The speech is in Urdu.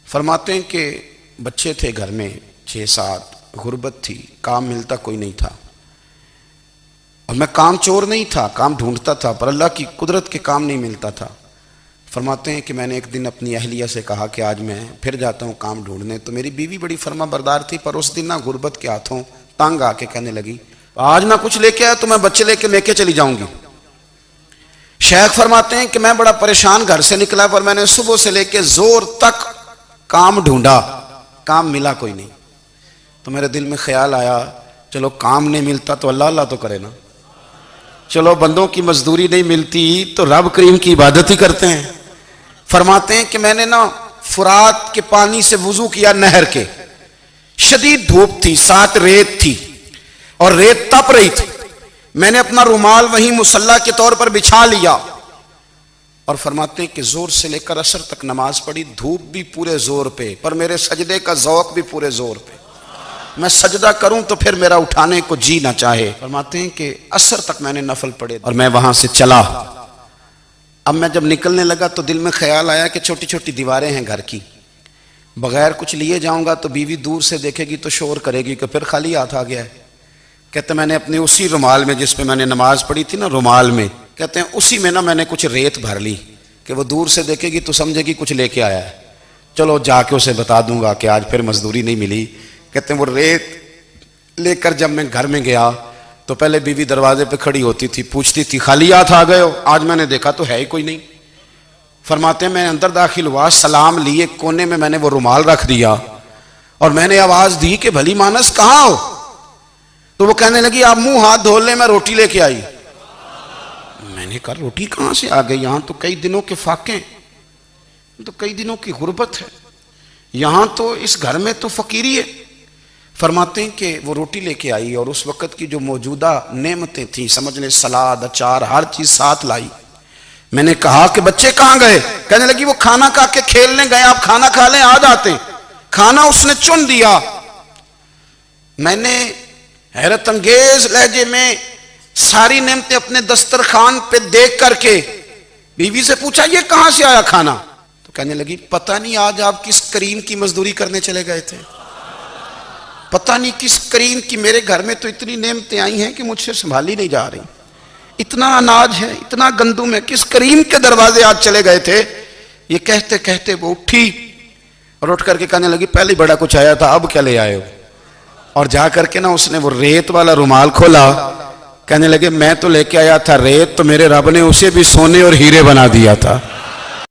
فرماتے ہیں کہ بچے تھے گھر میں 6-7، غربت تھی، کام ملتا کوئی نہیں تھا، اور میں کام چور نہیں تھا، کام ڈھونڈتا تھا، پر اللہ کی قدرت کے کام نہیں ملتا تھا۔ فرماتے ہیں کہ میں نے ایک دن اپنی اہلیہ سے کہا کہ آج میں پھر جاتا ہوں کام ڈھونڈنے، تو میری بیوی بڑی فرما بردار تھی، پر اس دن نہ غربت کے ہاتھوں تنگ آ کے کہنے لگی آج نہ کچھ لے کے آیا تو میں بچے لے کے چلی جاؤں گی۔ شیخ فرماتے ہیں کہ میں بڑا پریشان گھر سے نکلا، پر میں نے صبح سے لے کے زور تک کام ڈھونڈا، کام ملا کوئی نہیں۔ تو میرے دل میں خیال آیا چلو کام نہیں ملتا تو اللہ اللہ تو کرے نا، چلو بندوں کی مزدوری نہیں ملتی تو رب کریم کی عبادت ہی کرتے ہیں۔ فرماتے ہیں کہ میں نے نا فرات کے پانی سے وضو کیا، نہر کے، شدید دھوپ تھی، ساتھ ریت تھی اور ریت تپ رہی تھی، میں نے اپنا رومال وہیں مصلی کے طور پر بچھا لیا، اور فرماتے ہیں کہ زور سے لے کر عصر تک نماز پڑھی، دھوپ بھی پورے زور پہ، پر میرے سجدے کا ذوق بھی پورے زور پہ، میں سجدہ کروں تو پھر میرا اٹھانے کو جی نہ چاہے۔ فرماتے ہیں کہ عصر تک میں نے نفل پڑھے اور میں وہاں سے چلا۔ اب میں جب نکلنے لگا تو دل میں خیال آیا کہ چھوٹی چھوٹی دیواریں ہیں گھر کی، بغیر کچھ لیے جاؤں گا تو بیوی دور سے دیکھے گی تو شور کرے گی کہ پھر خالی ہاتھ آ گیا ہے۔ کہتے میں نے اپنے اسی رومال میں جس پہ میں نے نماز پڑھی تھی نا، رومال میں، کہتے ہیں اسی میں نا میں نے کچھ ریت بھر لی کہ وہ دور سے دیکھے گی تو سمجھے گی کچھ لے کے آیا ہے، چلو جا کے اسے بتا دوں گا کہ آج پھر مزدوری نہیں ملی۔ کہتے ہیں وہ ریت لے کر جب میں گھر میں گیا تو پہلے بیوی دروازے پہ کھڑی ہوتی تھی، پوچھتی تھی خالی ہاتھ آ گئے ہو؟ آج میں نے دیکھا تو ہے ہی کوئی نہیں۔ فرماتے ہیں میں اندر داخل ہوا، سلام لیے، کونے میں میں نے وہ رومال رکھ دیا اور میں نے آواز دی کہ بھلی مانس کہاں ہو؟ تو وہ کہنے لگی آپ منہ ہاتھ دھو لیں، میں روٹی لے کے آئی۔ میں نے کہا روٹی کہاں سے آ گئی؟ یہاں تو کئی دنوں کے فاقے، تو کئی دنوں کی غربت ہے، یہاں تو اس گھر میں تو فقیری ہے۔ فرماتے ہیں کہ وہ روٹی لے کے آئی اور اس وقت کی جو موجودہ نعمتیں تھیں، سمجھ لیں سلاد، اچار، ہر چیز ساتھ لائی۔ میں نے کہا کہ بچے کہاں گئے؟ کہنے لگی وہ کھانا کھا کے کھیلنے گئے، آپ کھانا کھا لیں آ جاتے ہیں۔ کھانا اس نے چن دیا۔ میں نے حیرت انگیز لہجے میں ساری نعمتیں اپنے دسترخوان پہ دیکھ کر کے بیوی سے پوچھا یہ کہاں سے آیا کھانا؟ تو کہنے لگی پتہ نہیں آج آپ کس کریم کی مزدوری کرنے چلے گئے تھے، پتہ نہیں کس کریم کی، میرے گھر میں تو اتنی نعمتیں آئی ہیں کہ مجھ سے سنبھالی نہیں جا رہی، اتنا اناج ہے، اتنا گندم ہے، کس کریم کے دروازے آج چلے گئے تھے؟ یہ کہتے کہتے وہ اٹھی اور اٹھ کر کے کہنے لگی پہلے بڑا کچھ آیا تھا، اب کیا لے آئے ہو؟ اور جا کر کے نا اس نے وہ ریت والا رومال کھولا، کہنے لگے میں تو لے کے آیا تھا ریت، تو میرے رب نے اسے بھی سونے اور ہیرے بنا دیا تھا۔